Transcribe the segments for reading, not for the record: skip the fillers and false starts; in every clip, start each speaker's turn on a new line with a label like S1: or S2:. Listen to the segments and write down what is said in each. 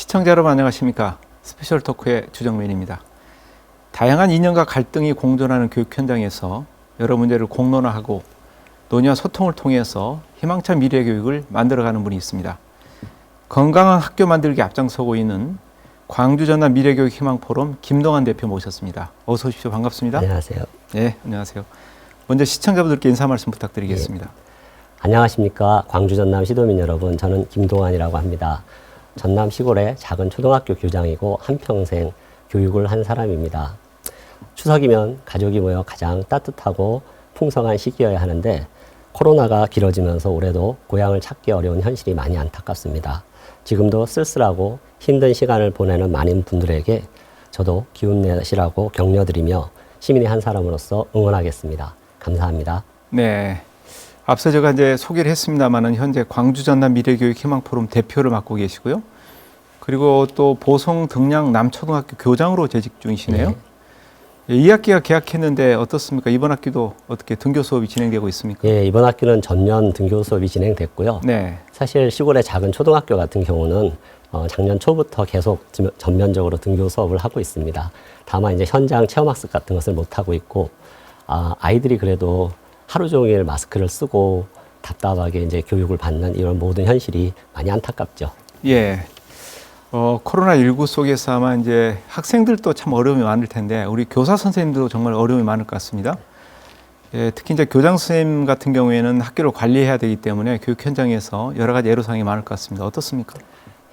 S1: 시청자 여러분 안녕하십니까? 스페셜 토크의 주정민입니다. 다양한 이념과 갈등이 공존하는 교육 현장에서 여러 문제를 공론화하고 논의와 소통을 통해서 희망찬 미래 교육을 만들어가는 분이 있습니다. 건강한 학교 만들기 앞장서고 있는 광주 전남 미래교육 희망 포럼 김동환 대표 모셨습니다. 어서 오십시오. 반갑습니다.
S2: 안녕하세요.
S1: 네, 안녕하세요. 먼저 시청자분들께 인사 말씀 부탁드리겠습니다.
S2: 예. 안녕하십니까. 광주 전남 시도민 여러분. 저는 김동환이라고 합니다. 전남 시골의 작은 초등학교 교장이고 한평생 교육을 한 사람입니다. 추석이면 가족이 모여 가장 따뜻하고 풍성한 시기여야 하는데 코로나가 길어지면서 올해도 고향을 찾기 어려운 현실이 많이 안타깝습니다. 지금도 쓸쓸하고 힘든 시간을 보내는 많은 분들에게 저도 기운 내시라고 격려드리며 시민의 한 사람으로서 응원하겠습니다. 감사합니다.
S1: 네. 앞서 제가 이제 소개를 했습니다만은 현재 광주 전남 미래교육 희망 포럼 대표를 맡고 계시고요. 그리고 또 보성 등량 남초등학교 교장으로 재직 중이시네요. 네. 2학기가 개학했는데 어떻습니까? 이번 학기도 어떻게 등교 수업이 진행되고 있습니까?
S2: 예, 이번 학기는 전면 등교 수업이 진행됐고요.
S1: 네.
S2: 사실 시골의 작은 초등학교 같은 경우는 작년 초부터 계속 전면적으로 등교 수업을 하고 있습니다. 다만 이제 현장 체험학습 같은 것을 못 하고 있고, 아이들이 그래도 하루 종일 마스크를 쓰고 답답하게 이제 교육을 받는 이런 모든 현실이 많이 안타깝죠.
S1: 예. 코로나19 속에서 아마 이제 학생들도 참 어려움이 많을 텐데 우리 교사 선생님도 정말 어려움이 많을 것 같습니다. 예, 특히 이제 교장 선생님 같은 경우에는 학교를 관리해야 되기 때문에 교육 현장에서 여러 가지 애로사항이 많을 것 같습니다. 어떻습니까?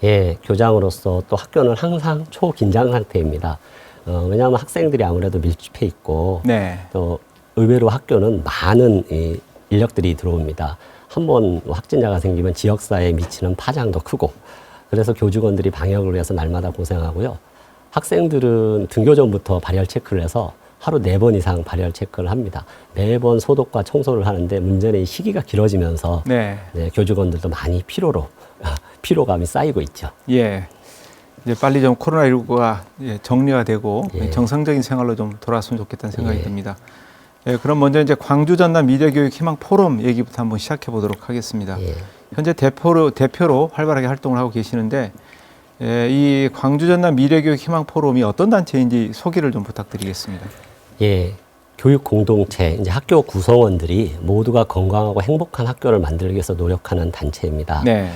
S2: 예, 교장으로서 또 학교는 항상 초긴장 상태입니다. 왜냐하면 학생들이 아무래도 밀집해 있고,
S1: 네.
S2: 또 의외로 학교는 많은 인력들이 들어옵니다. 한번 확진자가 생기면 지역사회에 미치는 파장도 크고, 그래서 교직원들이 방역을 위해서 날마다 고생하고요. 학생들은 등교 전부터 발열 체크를 해서 하루 4번 이상 발열 체크를 합니다. 매번 소독과 청소를 하는데 문제는 이 시기가 길어지면서
S1: 네.
S2: 네, 교직원들도 많이 피로감이 쌓이고 있죠.
S1: 예. 이제 빨리 좀 코로나19가 정리가 되고
S2: 예.
S1: 정상적인 생활로 좀 돌아왔으면 좋겠다는 생각이
S2: 예.
S1: 듭니다. 예, 그럼 먼저 이제 광주 전남 미래교육 희망 포럼 얘기부터 한번 시작해 보도록 하겠습니다.
S2: 예.
S1: 현재 대표로 활발하게 활동을 하고 계시는데 이 광주 전남 미래교육 희망 포럼이 어떤 단체인지 소개를 좀 부탁드리겠습니다.
S2: 예. 교육 공동체, 이제 학교 구성원들이 모두가 건강하고 행복한 학교를 만들기 위해서 노력하는 단체입니다.
S1: 네.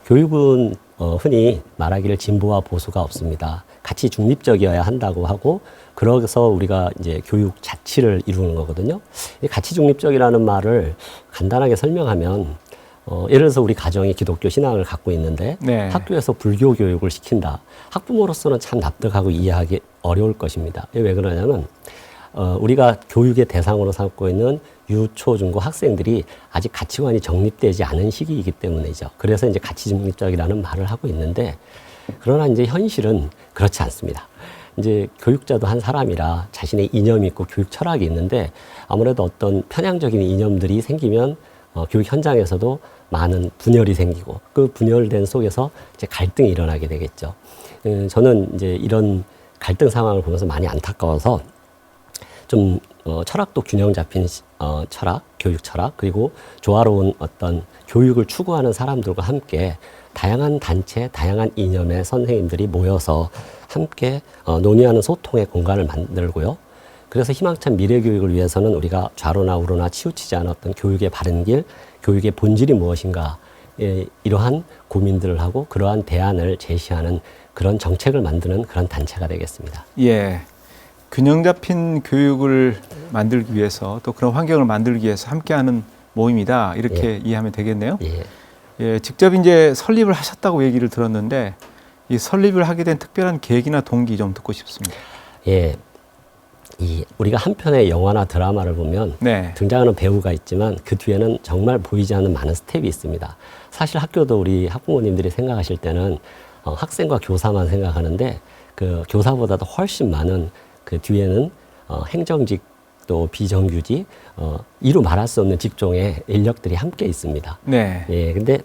S2: 교육은 흔히 말하기를 진보와 보수가 없습니다. 가치 중립적이어야 한다고 하고, 그래서 우리가 이제 교육 자치를 이루는 거거든요. 이 가치 중립적이라는 말을 간단하게 설명하면, 예를 들어서 우리 가정이 기독교 신앙을 갖고 있는데
S1: 네.
S2: 학교에서 불교 교육을 시킨다. 학부모로서는 참 납득하고 이해하기 어려울 것입니다. 왜 그러냐면 우리가 교육의 대상으로 삼고 있는 유초, 중고 학생들이 아직 가치관이 정립되지 않은 시기이기 때문이죠. 그래서 이제 가치 중립적이라는 말을 하고 있는데, 그러나 이제 현실은 그렇지 않습니다. 이제 교육자도 한 사람이라 자신의 이념이 있고 교육 철학이 있는데, 아무래도 어떤 편향적인 이념들이 생기면 교육 현장에서도 많은 분열이 생기고, 그 분열된 속에서 이제 갈등이 일어나게 되겠죠. 저는 이제 이런 갈등 상황을 보면서 많이 안타까워서 좀 철학도 균형 잡힌 철학, 교육 철학, 그리고 조화로운 어떤 교육을 추구하는 사람들과 함께 다양한 단체, 다양한 이념의 선생님들이 모여서 함께 논의하는 소통의 공간을 만들고요. 그래서 희망찬 미래 교육을 위해서는 우리가 좌로나 우로나 치우치지 않은 어떤 교육의 바른 길, 교육의 본질이 무엇인가, 이러한 고민들을 하고 그러한 대안을 제시하는 그런 정책을 만드는 그런 단체가 되겠습니다.
S1: 예. 균형 잡힌 교육을 만들기 위해서 또 그런 환경을 만들기 위해서 함께하는 모임이다. 이렇게 이해하면 되겠네요.
S2: 예.
S1: 예, 직접 이제 설립을 하셨다고 얘기를 들었는데 이 설립을 하게 된 특별한 계기나 동기 좀 듣고 싶습니다.
S2: 예. 우리가 한 편의 영화나 드라마를 보면
S1: 네.
S2: 등장하는 배우가 있지만 그 뒤에는 정말 보이지 않는 많은 스텝이 있습니다. 사실 학교도 우리 학부모님들이 생각하실 때는 학생과 교사만 생각하는데 그 교사보다도 훨씬 많은 그 뒤에는 행정직 또 비정규직 이루 말할 수 없는 직종의 인력들이 함께 있습니다.
S1: 네.
S2: 예, 근데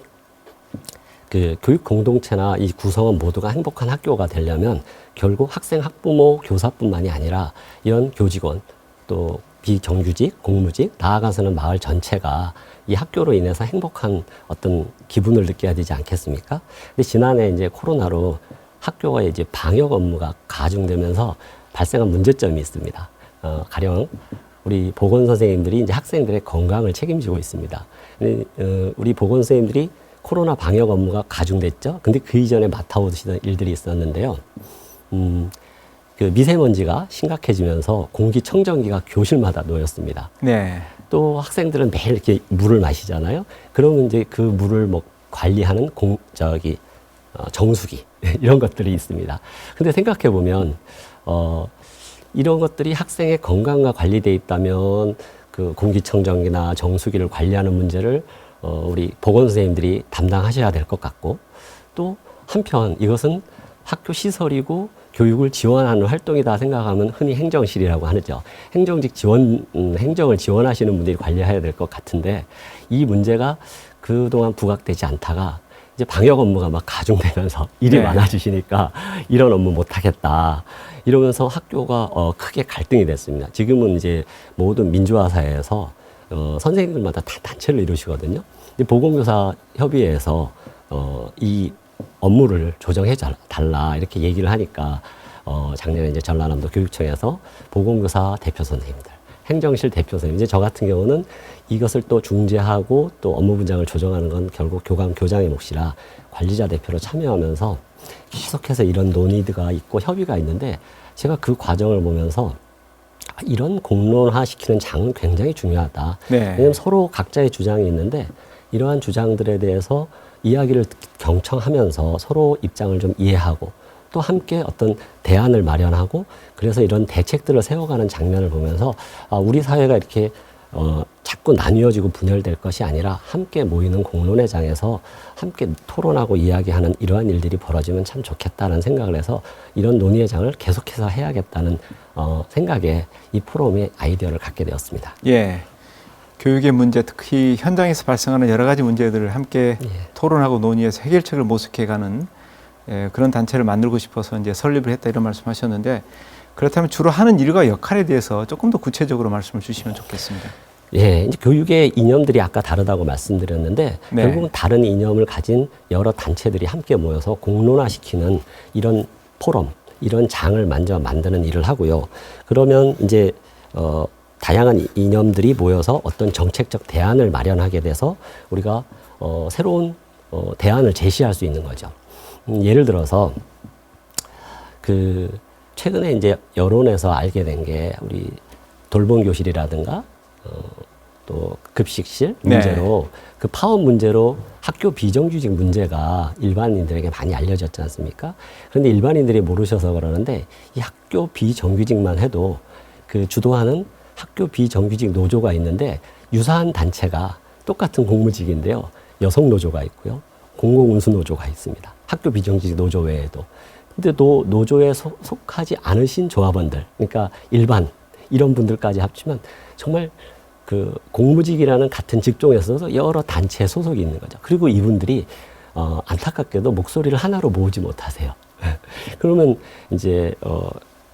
S2: 그 교육 공동체나 이 구성원 모두가 행복한 학교가 되려면 결국 학생, 학부모, 교사뿐만이 아니라 이런 교직원 또 비정규직, 공무직, 나아가서는 마을 전체가 이 학교로 인해서 행복한 어떤 기분을 느껴야 되지 않겠습니까? 근데 지난해 이제 코로나로 학교가 이제 방역 업무가 가중되면서 발생한 문제점이 있습니다. 가령 우리 보건 선생님들이 이제 학생들의 건강을 책임지고 있습니다. 우리 보건 선생님들이 코로나 방역 업무가 가중됐죠. 근데 그 이전에 맡아오시던 일들이 있었는데요. 그 미세먼지가 심각해지면서 공기청정기가 교실마다 놓였습니다.
S1: 네.
S2: 또 학생들은 매일 이렇게 물을 마시잖아요. 그러면 이제 그 물을 뭐 관리하는 정수기 이런 것들이 있습니다. 근데 생각해 보면 이런 것들이 학생의 건강과 관리돼 있다면 그 공기청정기나 정수기를 관리하는 문제를 우리 보건 선생님들이 담당하셔야 될 것 같고, 또 한편 이것은 학교 시설이고 교육을 지원하는 활동이다 생각하면 흔히 행정실이라고 하죠. 행정을 지원하시는 분들이 관리해야 될 것 같은데, 이 문제가 그동안 부각되지 않다가 이제 방역 업무가 막 가중되면서 일이
S1: 네.
S2: 많아지시니까 이런 업무 못하겠다 이러면서 학교가 크게 갈등이 됐습니다. 지금은 이제 모든 민주화 사회에서 선생님들마다 다 단체를 이루시거든요. 보건교사 협의회에서 이 업무를 조정해 달라 이렇게 얘기를 하니까 작년에 이제 전라남도 교육청에서 보건교사 대표 선생님들, 행정실 대표 선생님, 이제 저 같은 경우는 이것을 또 중재하고 또 업무 분장을 조정하는 건 결국 교장의 몫이라 관리자 대표로 참여하면서 계속해서 이런 논의가 있고 협의가 있는데, 제가 그 과정을 보면서 이런 공론화시키는 장은 굉장히 중요하다.
S1: 네.
S2: 왜냐하면 서로 각자의 주장이 있는데 이러한 주장들에 대해서 이야기를 경청하면서 서로 입장을 좀 이해하고 또 함께 어떤 대안을 마련하고, 그래서 이런 대책들을 세워가는 장면을 보면서 우리 사회가 이렇게 자꾸 나뉘어지고 분열될 것이 아니라 함께 모이는 공론의 장에서 함께 토론하고 이야기하는 이러한 일들이 벌어지면 참 좋겠다는 생각을 해서 이런 논의의 장을 계속해서 해야겠다는 생각에 이 포럼의 아이디어를 갖게 되었습니다.
S1: 예. 교육의 문제, 특히 현장에서 발생하는 여러 가지 문제들을 함께 토론하고 논의해서 해결책을 모색해가는 그런 단체를 만들고 싶어서 이제 설립을 했다 이런 말씀하셨는데, 그렇다면 주로 하는 일과 역할에 대해서 조금 더 구체적으로 말씀을 주시면 좋겠습니다.
S2: 예, 이제 교육의 이념들이 아까 다르다고 말씀드렸는데
S1: 네.
S2: 결국은 다른 이념을 가진 여러 단체들이 함께 모여서 공론화시키는 이런 포럼, 이런 장을 먼저 만드는 일을 하고요. 그러면 이제 다양한 이념들이 모여서 어떤 정책적 대안을 마련하게 돼서 우리가 새로운 대안을 제시할 수 있는 거죠. 예를 들어서 최근에 이제 여론에서 알게 된 게 우리 돌봄 교실이라든가 또 급식실 문제로 그 파업 문제로 학교 비정규직 문제가 일반인들에게 많이 알려졌지 않습니까? 그런데 일반인들이 모르셔서 그러는데 이 학교 비정규직만 해도 그 주도하는 학교 비정규직 노조가 있는데 유사한 단체가 똑같은 공무직인데요. 여성 노조가 있고요. 공공운수 노조가 있습니다. 학교 비정규직 노조 외에도. 근데 또 노조에 속하지 않으신 조합원들, 그러니까 일반 이런 분들까지 합치면 정말 그 공무직이라는 같은 직종에서도 여러 단체에 소속이 있는 거죠. 그리고 이분들이 안타깝게도 목소리를 하나로 모으지 못하세요. 그러면 이제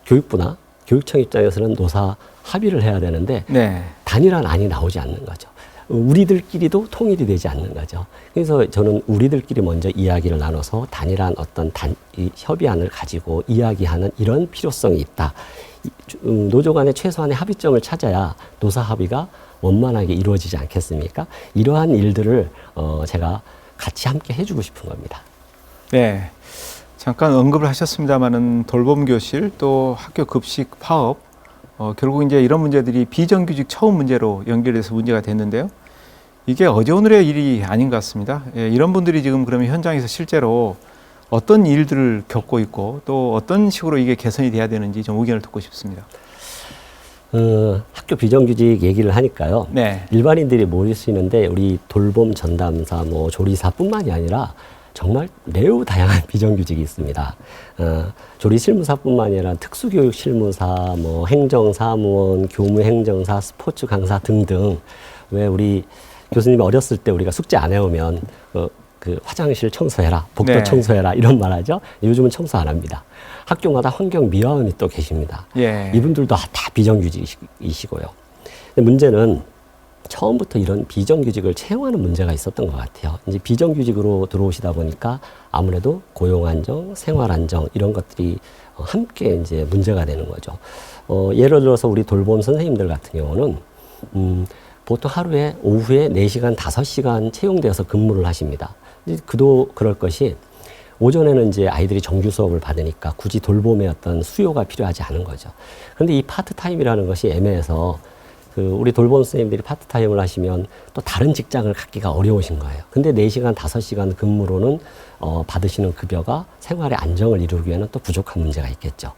S2: 교육부나 교육청 입장에서는 노사 합의를 해야 되는데
S1: 네.
S2: 단일한 안이 나오지 않는 거죠. 우리들끼리도 통일이 되지 않는 거죠. 그래서 저는 우리들끼리 먼저 이야기를 나눠서 단일한 어떤 협의안을 가지고 이야기하는 이런 필요성이 있다. 노조 간의 최소한의 합의점을 찾아야 노사 합의가 원만하게 이루어지지 않겠습니까? 이러한 일들을 제가 같이 함께 해주고 싶은 겁니다.
S1: 네. 잠깐 언급을 하셨습니다마는 돌봄 교실 또 학교 급식 파업 결국 이제 이런 문제들이 비정규직 처우 문제로 연결돼서 문제가 됐는데요. 이게 어제 오늘의 일이 아닌 것 같습니다. 예, 이런 분들이 지금 그러면 현장에서 실제로 어떤 일들을 겪고 있고 또 어떤 식으로 이게 개선이 돼야 되는지 좀 의견을 듣고 싶습니다.
S2: 학교 비정규직 얘기를 하니까요.
S1: 네.
S2: 일반인들이 모르시는데 우리 돌봄 전담사, 조리사뿐만이 아니라 정말 매우 다양한 비정규직이 있습니다. 조리 실무사뿐만 아니라 특수교육 실무사, 행정사무원, 교무행정사, 스포츠 강사 등등. 왜 우리 교수님이 어렸을 때 우리가 숙제 안 해오면 그 화장실 청소해라, 복도
S1: 네.
S2: 청소해라 이런 말 하죠. 요즘은 청소 안 합니다. 학교마다 환경미화원이 또 계십니다.
S1: 예.
S2: 이분들도 다 비정규직이시고요. 근데 문제는 처음부터 이런 비정규직을 채용하는 문제가 있었던 것 같아요. 이제 비정규직으로 들어오시다 보니까 아무래도 고용 안정, 생활 안정 이런 것들이 함께 이제 문제가 되는 거죠. 예를 들어서 우리 돌봄 선생님들 같은 경우는 보통 하루에 오후에 4시간, 5시간 채용되어서 근무를 하십니다. 그도 그럴 것이 오전에는 이제 아이들이 정규 수업을 받으니까 굳이 돌봄의 어떤 수요가 필요하지 않은 거죠. 그런데 이 파트타임이라는 것이 애매해서 우리 돌봄 선생님들이 파트타임을 하시면 또 다른 직장을 갖기가 어려우신 거예요. 근데 4시간, 5시간 근무로는 받으시는 급여가 생활의 안정을 이루기 위해는 또 부족한 문제가 있겠죠.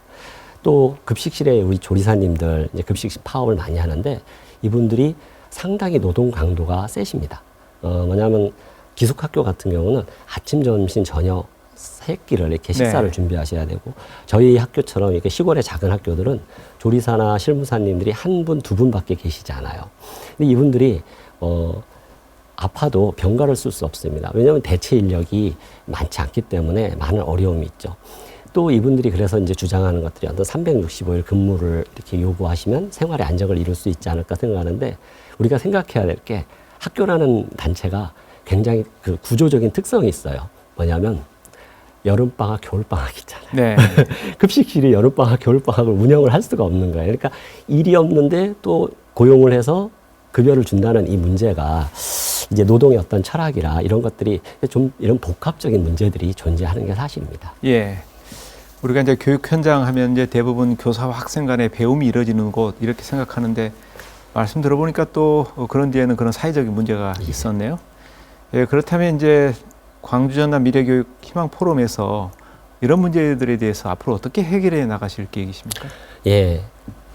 S2: 또 급식실에 우리 조리사님들 이제 급식실 파업을 많이 하는데 이분들이 상당히 노동 강도가 세십니다. 뭐냐면 기숙학교 같은 경우는 아침, 점심, 저녁 세 끼를 이렇게 식사를
S1: 네.
S2: 준비하셔야 되고 저희 학교처럼 이렇게 시골의 작은 학교들은 조리사나 실무사님들이 한 분, 두 분밖에 계시지 않아요. 근데 이분들이 아파도 병가를 쓸 수 없습니다. 왜냐하면 대체 인력이 많지 않기 때문에 많은 어려움이 있죠. 또 이분들이 그래서 이제 주장하는 것들이 어떤 365일 근무를 이렇게 요구하시면 생활의 안정을 이룰 수 있지 않을까 생각하는데 우리가 생각해야 될 게 학교라는 단체가 굉장히 그 구조적인 특성이 있어요. 뭐냐면 여름방학, 겨울방학 있잖아요.
S1: 네.
S2: 급식실이 여름방학, 겨울방학을 운영을 할 수가 없는 거예요. 그러니까 일이 없는데 또 고용을 해서 급여를 준다는 이 문제가 이제 노동의 어떤 철학이라 이런 것들이 좀 이런 복합적인 문제들이 존재하는 게 사실입니다.
S1: 예. 우리가 이제 교육 현장 하면 이제 대부분 교사와 학생 간의 배움이 이루어지는 곳 이렇게 생각하는데 말씀 들어보니까 또 그런 뒤에는 그런 사회적인 문제가 있었네요. 예, 그렇다면 이제 광주 전남 미래교육 희망 포럼에서 이런 문제들에 대해서 앞으로 어떻게 해결해 나가실 계획이십니까?
S2: 예.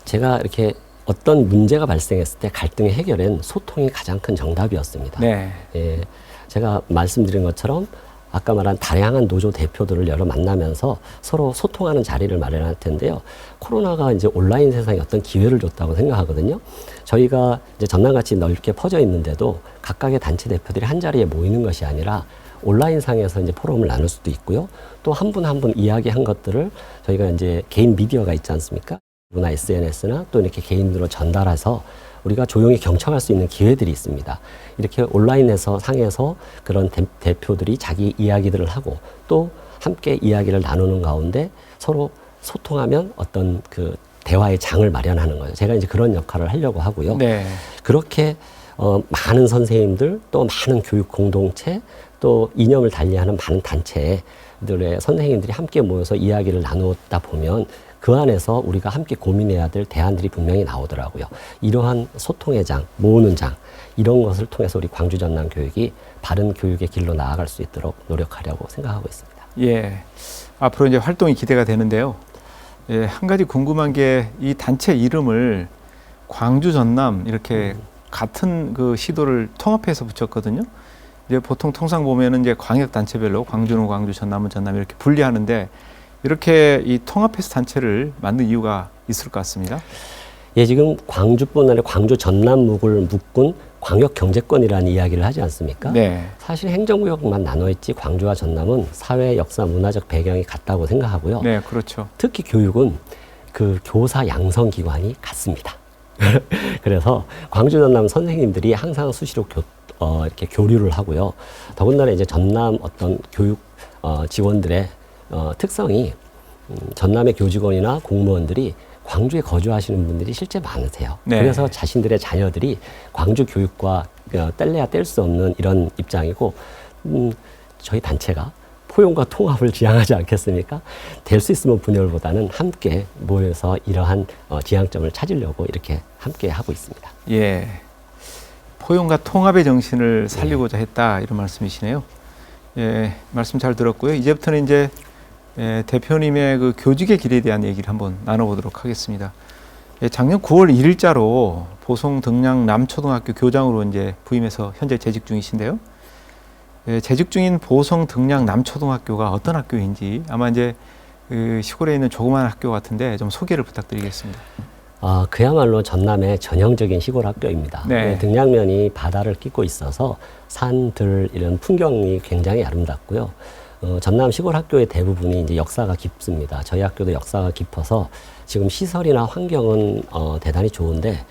S2: 제가 이렇게 어떤 문제가 발생했을 때 갈등의 해결엔 소통이 가장 큰 정답이었습니다.
S1: 네.
S2: 예. 제가 말씀드린 것처럼 아까 말한 다양한 노조 대표들을 여러 만나면서 서로 소통하는 자리를 마련할 텐데요. 코로나가 이제 온라인 세상에 어떤 기회를 줬다고 생각하거든요. 저희가 이제 전남같이 넓게 퍼져 있는데도 각각의 단체 대표들이 한 자리에 모이는 것이 아니라 온라인 상에서 이제 포럼을 나눌 수도 있고요. 또 한 분 한 분 이야기한 것들을 저희가 이제 개인 미디어가 있지 않습니까? 나 SNS나 또 이렇게 개인으로 전달해서 우리가 조용히 경청할 수 있는 기회들이 있습니다. 이렇게 온라인에서 상에서 그런 대표들이 자기 이야기들을 하고 또 함께 이야기를 나누는 가운데 서로 소통하면 어떤 그 대화의 장을 마련하는 거예요. 제가 이제 그런 역할을 하려고 하고요.
S1: 네.
S2: 그렇게 많은 선생님들 또 많은 교육 공동체 또 이념을 달리하는 많은 단체들의 선생님들이 함께 모여서 이야기를 나누다 보면 그 안에서 우리가 함께 고민해야 될 대안들이 분명히 나오더라고요. 이러한 소통의 장, 모으는 장 이런 것을 통해서 우리 광주 전남 교육이 바른 교육의 길로 나아갈 수 있도록 노력하려고 생각하고 있습니다.
S1: 예. 앞으로 이제 활동이 기대가 되는데요. 예, 한 가지 궁금한 게 이 단체 이름을 광주 전남 이렇게 같은 그 시도를 통합해서 붙였거든요. 이제 보통 통상 보면은 이제 광역 단체별로 광주는 광주, 전남은 전남 이렇게 분리하는데 이렇게 이 통합해서 단체를 만든 이유가 있을 것 같습니다.
S2: 예, 지금 광주뿐 아니라 광주 전남묵을 묶은 광역경제권이라는 이야기를 하지 않습니까?
S1: 네.
S2: 사실 행정구역만 나눠있지 광주와 전남은 사회, 역사, 문화적 배경이 같다고 생각하고요.
S1: 네, 그렇죠.
S2: 특히 교육은 그 교사 양성기관이 같습니다. 그래서 광주 전남 선생님들이 항상 수시로 이렇게 교류를 하고요. 더군다나 이제 전남 어떤 교육 직원들의 특성이 전남의 교직원이나 공무원들이 광주에 거주하시는 분들이 실제 많으세요.
S1: 네.
S2: 그래서 자신들의 자녀들이 광주 교육과 뗄래야 뗄 수 없는 이런 입장이고 저희 단체가 포용과 통합을 지향하지 않겠습니까? 될 수 있으면 분열보다는 함께 모여서 이러한 지향점을 찾으려고 이렇게 함께 하고 있습니다.
S1: 예. 포용과 통합의 정신을 살리고자 했다 이런 말씀이시네요. 예, 말씀 잘 들었고요. 이제부터는 이제 대표님의 그 교직의 길에 대한 얘기를 한번 나눠보도록 하겠습니다. 예, 작년 9월 1일자로 보성 등량 남초등학교 교장으로 이제 부임해서 현재 재직 중이신데요. 예, 재직 중인 보성 등량 남초등학교가 어떤 학교인지 아마 이제 그 시골에 있는 조그마한 학교 같은데 좀 소개를 부탁드리겠습니다.
S2: 그야말로 전남의 전형적인 시골 학교입니다.
S1: 네.
S2: 등량면이 바다를 끼고 있어서 산, 들 이런 풍경이 굉장히 아름답고요. 전남 시골 학교의 대부분이 이제 역사가 깊습니다. 저희 학교도 역사가 깊어서 지금 시설이나 환경은 대단히 좋은데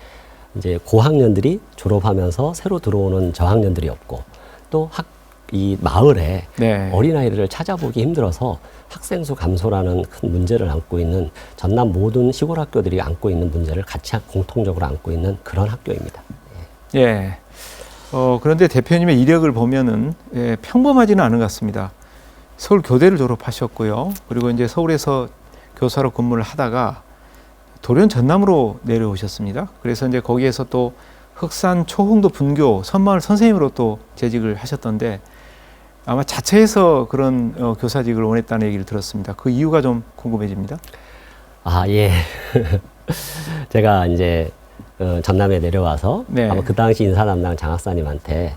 S2: 이제 고학년들이 졸업하면서 새로 들어오는 저학년들이 없고 또 이 마을에
S1: 네.
S2: 어린아이들을 찾아보기 힘들어서 학생 수 감소라는 큰 문제를 안고 있는 전남 모든 시골 학교들이 안고 있는 문제를 같이 공통적으로 안고 있는 그런 학교입니다.
S1: 예. 그런데 대표님의 이력을 보면은 평범하지는 않은 것 같습니다. 서울 교대를 졸업하셨고요. 그리고 이제 서울에서 교사로 근무를 하다가 돌연 전남으로 내려오셨습니다. 그래서 이제 거기에서 또 흑산 초흥도 분교 선마을 선생님으로 또 재직을 하셨던데 아마 자체에서 그런 교사직을 원했다는 얘기를 들었습니다. 그 이유가 좀 궁금해집니다.
S2: 아, 예. 제가 이제 전남에 내려와서
S1: 네.
S2: 아마 그 당시 인사담당 장학사님한테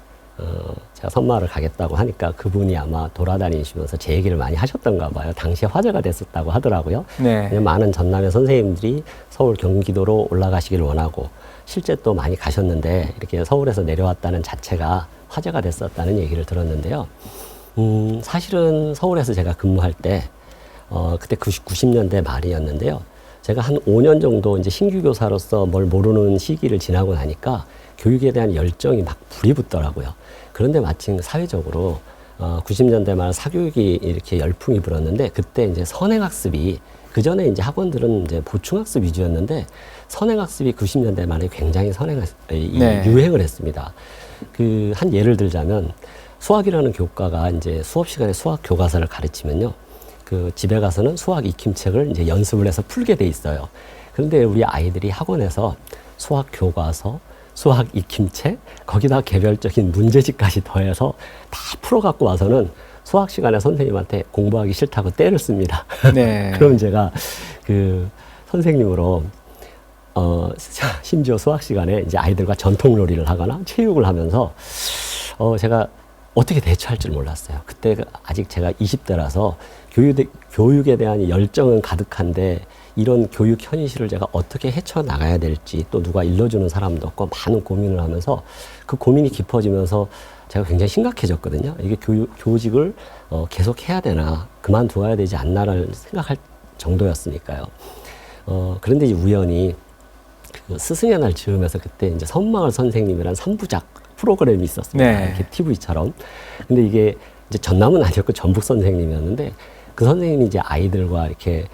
S2: 제가 선마을을 가겠다고 하니까 그분이 아마 돌아다니시면서 제 얘기를 많이 하셨던가 봐요. 당시에 화제가 됐었다고 하더라고요.
S1: 네.
S2: 많은 전남의 선생님들이 서울 경기도로 올라가시길 원하고 실제 또 많이 가셨는데 이렇게 서울에서 내려왔다는 자체가 화제가 됐었다는 얘기를 들었는데요. 사실은 서울에서 제가 근무할 때 그때 90년대 말이었는데요. 제가 한 5년 정도 이제 신규 교사로서 뭘 모르는 시기를 지나고 나니까 교육에 대한 열정이 막 불이 붙더라고요. 그런데 마침 사회적으로 90년대 말 사교육이 이렇게 열풍이 불었는데 그때 이제 선행학습이 그 전에 이제 학원들은 이제 보충학습 위주였는데 선행학습이 90년대 말에 굉장히
S1: 네.
S2: 유행을 했습니다. 그 한 예를 들자면 수학이라는 교과가 이제 수업 시간에 수학 교과서를 가르치면요. 그 집에 가서는 수학 익힘책을 이제 연습을 해서 풀게 돼 있어요. 그런데 우리 아이들이 학원에서 수학 교과서, 수학 익힘책, 거기다 개별적인 문제집까지 더해서 다 풀어갖고 와서는 수학 시간에 선생님한테 공부하기 싫다고 떼를 씁니다.
S1: 네.
S2: 그럼 제가 그 선생님으로 심지어 수학 시간에 이제 아이들과 전통놀이를 하거나 체육을 하면서 제가 어떻게 대처할 줄 몰랐어요. 그때 아직 제가 20대라서 교육에 대한 열정은 가득한데 이런 교육 현실을 제가 어떻게 헤쳐나가야 될지 또 누가 일러주는 사람도 없고 많은 고민을 하면서 그 고민이 깊어지면서 제가 굉장히 심각해졌거든요. 이게 교직을 계속 해야 되나 그만두어야 되지 않나를 생각할 정도였으니까요. 그런데 이제 우연히 그 스승의 날 즈음에서 그때 이제 선마을 선생님이란 3부작 프로그램이 있었습니다.
S1: 네.
S2: 이렇게 TV처럼. 근데 이게 이제 전남은 아니었고 전북 선생님이었는데 그 선생님이 이제 아이들과 이렇게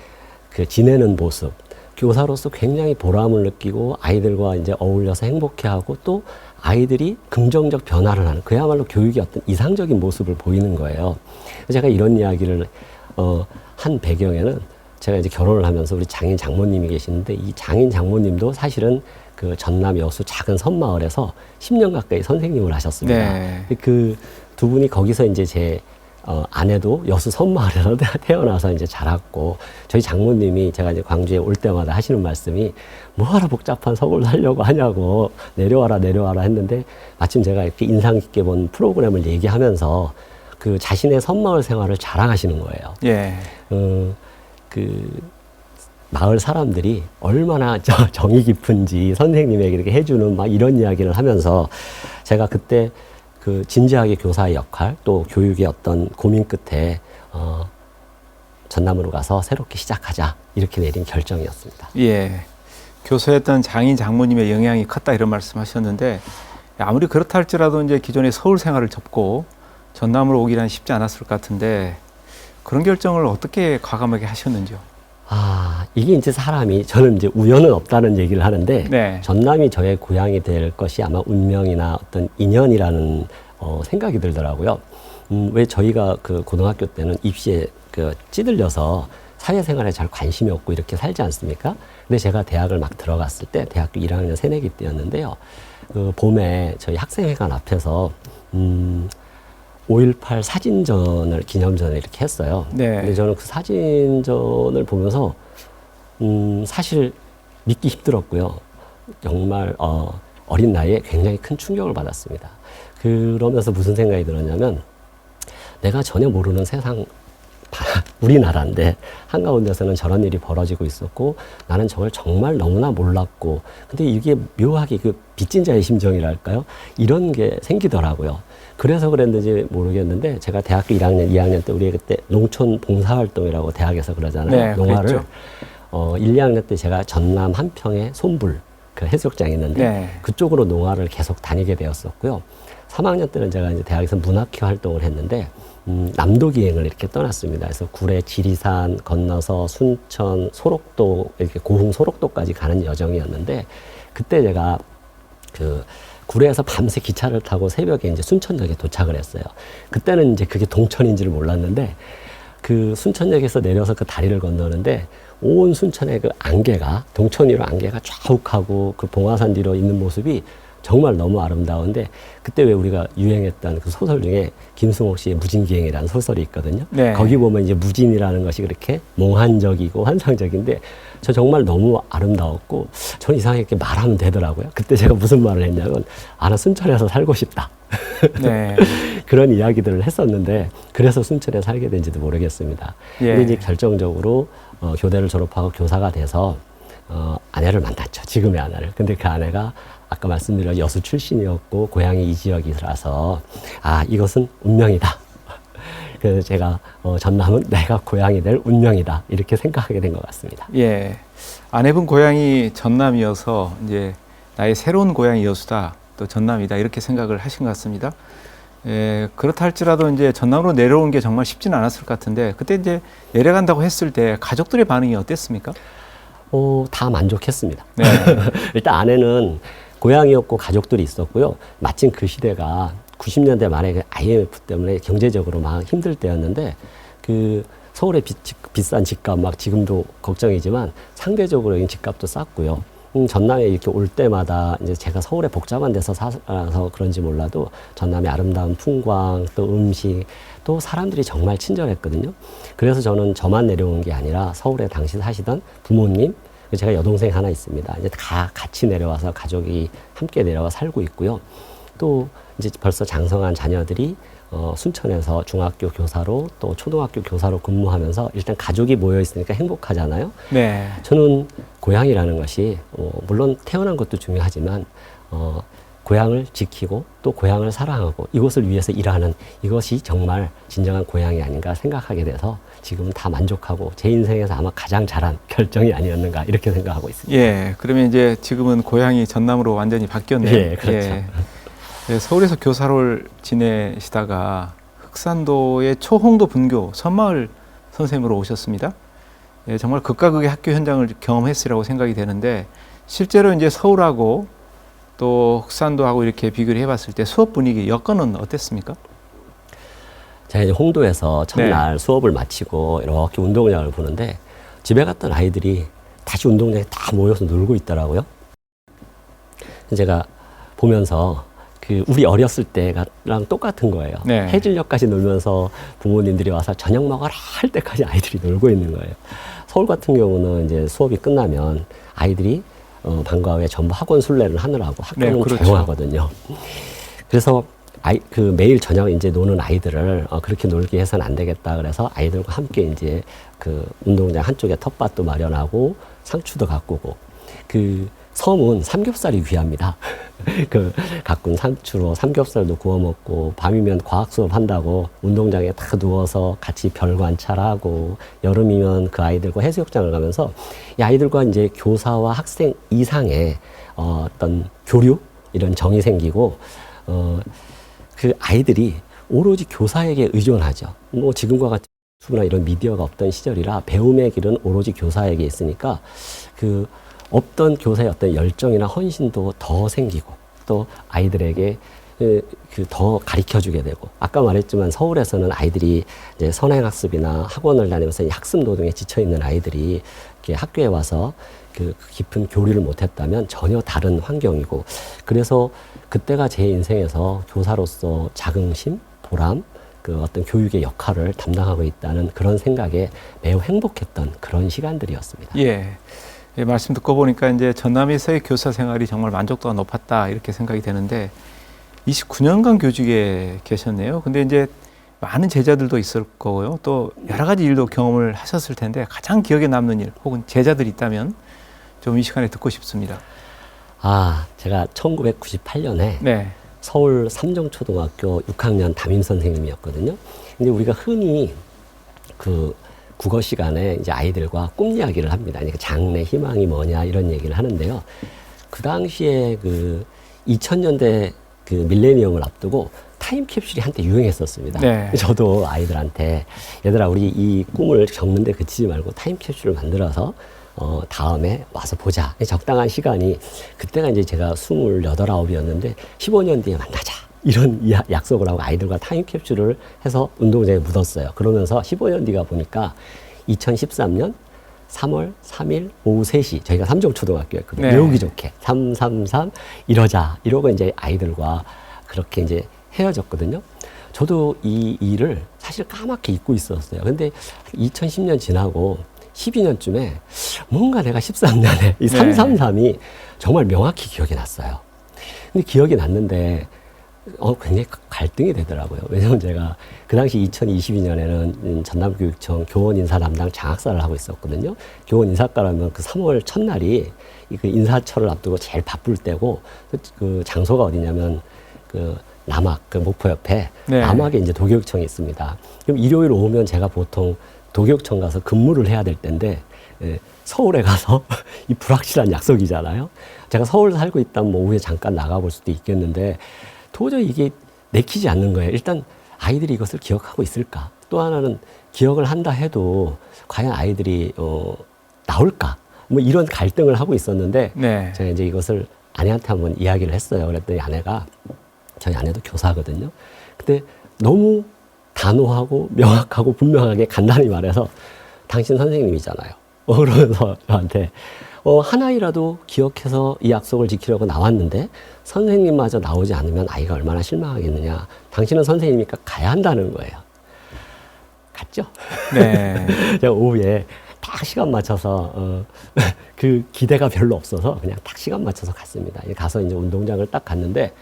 S2: 그 지내는 모습, 교사로서 굉장히 보람을 느끼고 아이들과 이제 어울려서 행복해하고 또 아이들이 긍정적 변화를 하는 그야말로 교육의 어떤 이상적인 모습을 보이는 거예요. 제가 이런 이야기를 한 배경에는 제가 이제 결혼을 하면서 우리 장인 장모님이 계시는데 이 장인 장모님도 사실은 그 전남 여수 작은 섬마을에서 10년 가까이 선생님을 하셨습니다.
S1: 네.
S2: 그 두 분이 거기서 이제 제 아내도 여수 섬마을에서 태어나서 이제 자랐고 저희 장모님이 제가 이제 광주에 올 때마다 하시는 말씀이 뭐하러 복잡한 서울 살려고 하냐고 내려와라 했는데 마침 제가 이렇게 인상 깊게 본 프로그램을 얘기하면서 그 자신의 섬마을 생활을 자랑하시는 거예요.
S1: 예.
S2: 그 마을 사람들이 얼마나 정이 깊은지 선생님에게 이렇게 해주는 막 이런 이야기를 하면서 제가 그때 그 진지하게 교사의 역할 또 교육의 어떤 고민 끝에 전남으로 가서 새롭게 시작하자 이렇게 내린 결정이었습니다.
S1: 예. 교사였던 장인 장모님의 영향이 컸다 이런 말씀하셨는데 아무리 그렇다 할지라도 이제 기존의 서울 생활을 접고 전남으로 오기란 쉽지 않았을 것 같은데 그런 결정을 어떻게 과감하게 하셨는지요?
S2: 이게 이제 사람이 저는 이제 우연은 없다는 얘기를 하는데
S1: 네.
S2: 전남이 저의 고향이 될 것이 아마 운명이나 어떤 인연이라는 생각이 들더라고요. 왜 저희가 그 고등학교 때는 입시에 그 찌들려서 사회생활에 잘 관심이 없고 이렇게 살지 않습니까? 근데 제가 대학을 막 들어갔을 때 대학교 1학년 새내기 때였는데요. 그 봄에 저희 학생회관 앞에서 5.18 사진전을 기념전을 이렇게 했어요.
S1: 네.
S2: 근데 저는 그 사진전을 보면서 사실 믿기 힘들었고요. 정말 어린 나이에 굉장히 큰 충격을 받았습니다. 그러면서 무슨 생각이 들었냐면 내가 전혀 모르는 세상 우리나라인데 한가운데서는 저런 일이 벌어지고 있었고 나는 저걸 정말 너무나 몰랐고 근데 이게 묘하게 그 빚진 자의 심정이랄까요? 이런 게 생기더라고요. 그래서 그랬는지 모르겠는데 제가 대학교 1학년, 2학년 때 우리 그때 농촌 봉사활동이라고 대학에서 그러잖아요.
S1: 네,
S2: 농화를
S1: 그랬죠.
S2: 1, 2학년 때 제가 전남 한평의 손불 그 해수욕장이 있는데
S1: 네.
S2: 그쪽으로 농화를 계속 다니게 되었었고요. 3학년 때는 제가 이제 대학에서 문학회 활동을 했는데 남도 기행을 이렇게 떠났습니다. 그래서 구례 지리산 건너서 순천 소록도 이렇게 고흥 소록도까지 가는 여정이었는데 그때 제가 그 구례에서 밤새 기차를 타고 새벽에 이제 순천역에 도착을 했어요. 그때는 이제 그게 동천인지를 몰랐는데 그 순천역에서 내려서 그 다리를 건너는데 온 순천의 그 안개가 동천 위로 안개가 좌욱하고 그 봉화산 뒤로 있는 모습이 정말 너무 아름다운데 그때 왜 우리가 유행했던 그 소설 중에 김승옥 씨의 무진기행이라는 소설이 있거든요.
S1: 네.
S2: 거기 보면 이제 무진이라는 것이 그렇게 몽환적이고 환상적인데 저 정말 너무 아름다웠고 저는 이상하게 말하면 되더라고요. 그때 제가 무슨 말을 했냐면 나 순천에서 살고 싶다.
S1: 네.
S2: 그런 이야기들을 했었는데 그래서 순천에 살게 된지도 모르겠습니다.
S1: 예.
S2: 근데 이제 결정적으로 교대를 졸업하고 교사가 돼서 아내를 만났죠. 지금의 아내를. 근데 그 아내가 아까 말씀드린 여수 출신이었고 고향이 이 지역이라서 이것은 운명이다. 그래서 제가 전남은 내가 고향이 될 운명이다 이렇게 생각하게 된 것 같습니다.
S1: 예. 아내분 고향이 전남이어서 이제 나의 새로운 고향이 여수다, 또 전남이다 이렇게 생각을 하신 것 같습니다. 예, 그렇다 할지라도 이제 전남으로 내려온 게 정말 쉽지는 않았을 것 같은데 그때 이제 내려간다고 했을 때 가족들의 반응이 어땠습니까?
S2: 다 만족했습니다.
S1: 네.
S2: 일단 아내는 고향이었고 가족들이 있었고요. 마침 그 시대가 90년대 말에 그 IMF 때문에 경제적으로 막 힘들 때였는데 그 서울의 비싼 집값 막 지금도 걱정이지만 상대적으로 집값도 쌌고요. 전남에 이렇게 올 때마다 이제 제가 서울에 복잡한 데서 살아서 그런지 몰라도 전남의 아름다운 풍광 또 음식 또 사람들이 정말 친절했거든요. 그래서 저는 저만 내려온 게 아니라 서울에 당시 사시던 부모님, 제가 여동생 하나 있습니다. 이제 다 같이 내려와서 가족이 함께 내려와 살고 있고요. 또 이제 벌써 장성한 자녀들이 순천에서 중학교 교사로 또 초등학교 교사로 근무하면서 일단 가족이 모여 있으니까 행복하잖아요.
S1: 네.
S2: 저는 고향이라는 것이 물론 태어난 것도 중요하지만 고향을 지키고 또 고향을 사랑하고 이곳을 위해서 일하는 이것이 정말 진정한 고향이 아닌가 생각하게 돼서 지금은 다 만족하고 제 인생에서 아마 가장 잘한 결정이 아니었는가 이렇게 생각하고 있습니다.
S1: 예. 그러면 이제 지금은 고향이 전남으로 완전히 바뀌었네요.
S2: 예, 그렇죠.
S1: 예. 예, 서울에서 교사를 지내시다가 흑산도의 초홍도 분교 선마을 선생님으로 오셨습니다. 예, 정말 극과 극의 학교 현장을 경험했으라고 생각이 되는데 실제로 이제 서울하고 또 흑산도하고 이렇게 비교를 해봤을 때 수업 분위기 여건은 어땠습니까?
S2: 제가 이제 홍도에서 첫날 수업을 마치고 이렇게 운동장을 보는데 집에 갔던 아이들이 다시 운동장에 다 모여서 놀고 있더라고요. 제가 보면서 우리 어렸을 때랑 똑같은 거예요.
S1: 네.
S2: 해질녘까지 놀면서 부모님들이 와서 저녁 먹어라 할 때까지 아이들이 놀고 있는 거예요. 서울 같은 경우는 이제 수업이 끝나면 아이들이 방과 후에 전부 학원 순례를 하느라고 학교는
S1: 네, 그렇죠.
S2: 조용하거든요. 그래서 매일 저녁 이제 노는 아이들을 그렇게 놀게 해서는 안 되겠다. 그래서 아이들과 함께 이제 그 운동장 한쪽에 텃밭도 마련하고 상추도 가꾸고 섬은 삼겹살이 귀합니다. 가꾼 상추로 삼겹살도 구워 먹고 밤이면 과학 수업 한다고 운동장에 다 누워서 같이 별 관찰하고 여름이면 그 아이들과 해수욕장을 가면서 이 아이들과 이제 교사와 학생 이상의 어떤 교류 이런 정이 생기고 그 아이들이 오로지 교사에게 의존하죠. 뭐 지금과 같은 유튜브나 이런 미디어가 없던 시절이라 배움의 길은 오로지 교사에게 있으니까 없던 교사의 어떤 열정이나 헌신도 더 생기고 또 아이들에게 더 가르쳐 주게 되고 아까 말했지만 서울에서는 아이들이 이제 선행학습이나 학원을 다니면서 이 학습 노동에 지쳐 있는 아이들이 이렇게 학교에 와서 깊은 교류를 못했다면 전혀 다른 환경이고 그래서 그때가 제 인생에서 교사로서 자긍심, 보람, 어떤 교육의 역할을 담당하고 있다는 그런 생각에 매우 행복했던 그런 시간들이었습니다.
S1: 예. 예, 말씀 듣고 보니까 이제 전남에서의 교사 생활이 정말 만족도가 높았다 이렇게 생각이 되는데 29년간 교직에 계셨네요. 근데 이제 많은 제자들도 있을 거고요. 또 여러 가지 일도 경험을 하셨을 텐데 가장 기억에 남는 일 혹은 제자들이 있다면 좀 이 시간에 듣고 싶습니다.
S2: 제가 1998년에
S1: 네.
S2: 서울 삼정초등학교 6학년 담임 선생님이었거든요. 근데 우리가 흔히 국어 시간에 이제 아이들과 꿈 이야기를 합니다. 그러니까 장래 희망이 뭐냐 이런 얘기를 하는데요. 그 당시에 그 2000년대 그 밀레니엄을 앞두고 타임캡슐이 한때 유행했었습니다.
S1: 네.
S2: 저도 아이들한테 얘들아 우리 이 꿈을 적는데 그치지 말고 타임캡슐을 만들어서 다음에 와서 보자. 적당한 시간이 그때가 이제 제가 28, 9이었는데 15년 뒤에 만나자. 이런 약속을 하고 아이들과 타임캡슐을 해서 운동장에 묻었어요. 그러면서 15년 뒤가 보니까 2013년 3월 3일 오후 3시 저희가 삼정초등학교였거든요.
S1: 네.
S2: 외우기 좋게 333 이러자 이러고 이제 아이들과 그렇게 이제 헤어졌거든요. 저도 이 일을 사실 까맣게 잊고 있었어요. 근데 2010년 지나고 12년쯤에 뭔가 내가 13년에 이 333이 정말 명확히 기억이 났어요. 근데 기억이 났는데 굉장히 갈등이 되더라고요. 왜냐면 제가 그 당시 2022년에는 전남교육청 교원 인사 담당 장학사를 하고 있었거든요. 교원 인사과라면 그 3월 첫날이 그 인사철을 앞두고 제일 바쁠 때고 그 장소가 어디냐면 그 남학, 그 목포 옆에
S1: 네.
S2: 남학에 이제 도교육청이 있습니다. 그럼 일요일 오후면 제가 보통 도교육청 가서 근무를 해야 될 텐데 서울에 가서 이 불확실한 약속이잖아요. 제가 서울 살고 있다면 뭐 오후에 잠깐 나가볼 수도 있겠는데 도저히 이게 내키지 않는 거예요. 일단 아이들이 이것을 기억하고 있을까? 또 하나는 기억을 한다 해도 과연 아이들이 나올까? 뭐 이런 갈등을 하고 있었는데
S1: 네.
S2: 제가 이제 이것을 아내한테 한번 이야기를 했어요. 그랬더니 아내가 저희 아내도 교사거든요. 근데 너무 단호하고 명확하고 분명하게 간단히 말해서 당신 선생님이잖아요. 그러면서 저한테 하나이라도 기억해서 이 약속을 지키려고 나왔는데 선생님마저 나오지 않으면 아이가 얼마나 실망하겠느냐. 당신은 선생님이니까 가야 한다는 거예요. 갔죠?
S1: 네.
S2: 제가 오후에 딱 시간 맞춰서 그 기대가 별로 없어서 그냥 딱 시간 맞춰서 갔습니다. 가서 이제 운동장을 딱 갔는데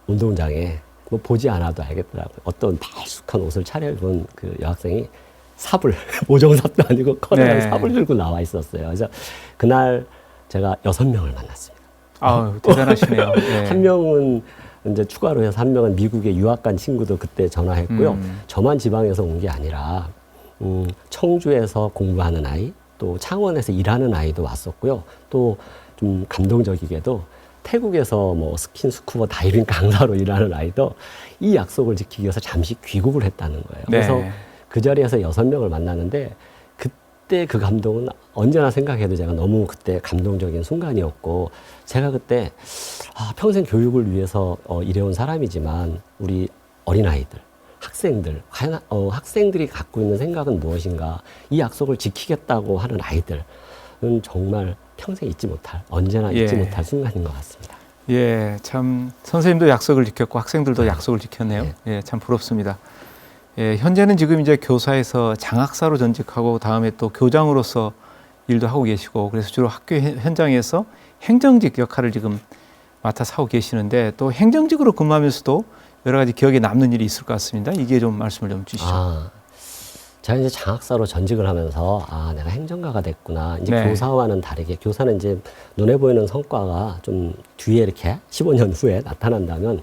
S2: 운동장에 뭐 보지 않아도 알겠더라고요. 어떤 말쑥한 옷을 차려입은 그 여학생이 삽을 모종삽도 아니고 커다란
S1: 네.
S2: 삽을 들고 나와 있었어요. 그래서 그날 제가 6명을 만났습니다.
S1: 아우, 대단하시네요. 네.
S2: 한 명은 이제 추가로 해서 한 명은 미국에 유학 간 친구도 그때 전화했고요. 저만 지방에서 온 게 아니라 청주에서 공부하는 아이, 또 창원에서 일하는 아이도 왔었고요. 또 좀 감동적이게도 태국에서 뭐 스킨스쿠버 다이빙 강사로 일하는 아이도 이 약속을 지키기 위해서 잠시 귀국을 했다는 거예요.
S1: 네.
S2: 그래서 그 자리에서 6명을 만나는데 그때 그 감동은 언제나 생각해도 제가 너무 그때 감동적인 순간이었고 제가 그때 평생 교육을 위해서 일해온 사람이지만 우리 어린아이들, 학생들, 과연 학생들이 갖고 있는 생각은 무엇인가 이 약속을 지키겠다고 하는 아이들은 정말 평생 잊지 못할, 언제나 잊지
S1: 예.
S2: 못할 순간인 것 같습니다.
S1: 예, 참 선생님도 약속을 지켰고 학생들도 약속을 지켰네요.
S2: 네.
S1: 예, 참 부럽습니다. 예, 현재는 지금 이제 교사에서 장학사로 전직하고 다음에 또 교장으로서 일도 하고 계시고 그래서 주로 학교 현장에서 행정직 역할을 지금 맡아서 하고 계시는데 또 행정직으로 근무하면서도 여러 가지 기억에 남는 일이 있을 것 같습니다. 이게 좀 말씀을 좀 주시죠.
S2: 제가 이제 장학사로 전직을 하면서 내가 행정가가 됐구나. 이제
S1: 네.
S2: 교사와는 다르게 교사는 이제 눈에 보이는 성과가 좀 뒤에 이렇게 15년 후에 나타난다면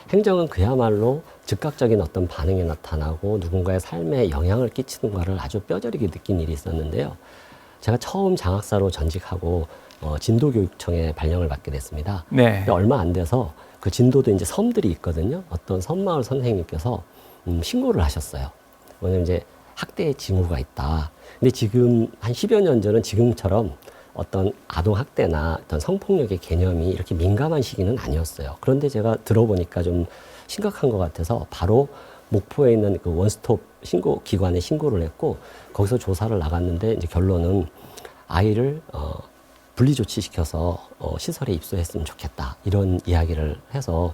S2: 행정은 그야말로 즉각적인 어떤 반응이 나타나고 누군가의 삶에 영향을 끼치는 거를 아주 뼈저리게 느낀 일이 있었는데요. 제가 처음 장학사로 전직하고 진도교육청에 발령을 받게 됐습니다.
S1: 네.
S2: 근데 얼마 안 돼서 그 진도도 이제 섬들이 있거든요. 어떤 섬마을 선생님께서 신고를 하셨어요. 왜냐면 이제 학대의 징후가 있다. 근데 지금 한 10여 년 전은 지금처럼 어떤 아동 학대나 어떤 성폭력의 개념이 이렇게 민감한 시기는 아니었어요. 그런데 제가 들어보니까 좀 심각한 것 같아서 바로 목포에 있는 그 원스톱 신고 기관에 신고를 했고 거기서 조사를 나갔는데 이제 결론은 아이를 분리 조치시켜서 시설에 입소했으면 좋겠다 이런 이야기를 해서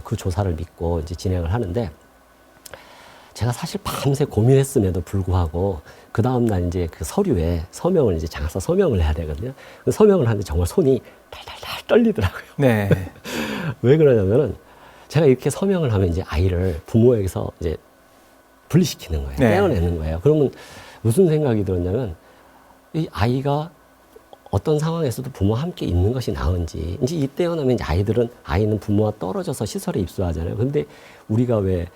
S2: 그 조사를 믿고 이제 진행을 하는데 제가 사실 밤새 고민했음에도 불구하고 그 다음날 이제 그 서류에 서명을 이제 장학사 서명을 해야 되거든요. 그 서명을 하는데 정말 손이 달달달 떨리더라고요.
S1: 네.
S2: 왜 그러냐면은 제가 이렇게 서명을 하면 이제 아이를 부모에게서 이제 분리시키는 거예요.
S1: 네.
S2: 떼어내는 거예요. 그러면 무슨 생각이 들었냐면 이 아이가 어떤 상황에서도 부모와 함께 있는 것이 나은지 이제 이 떼어내면 이제 아이는 부모와 떨어져서 시설에 입소하잖아요. 근데 우리가 왜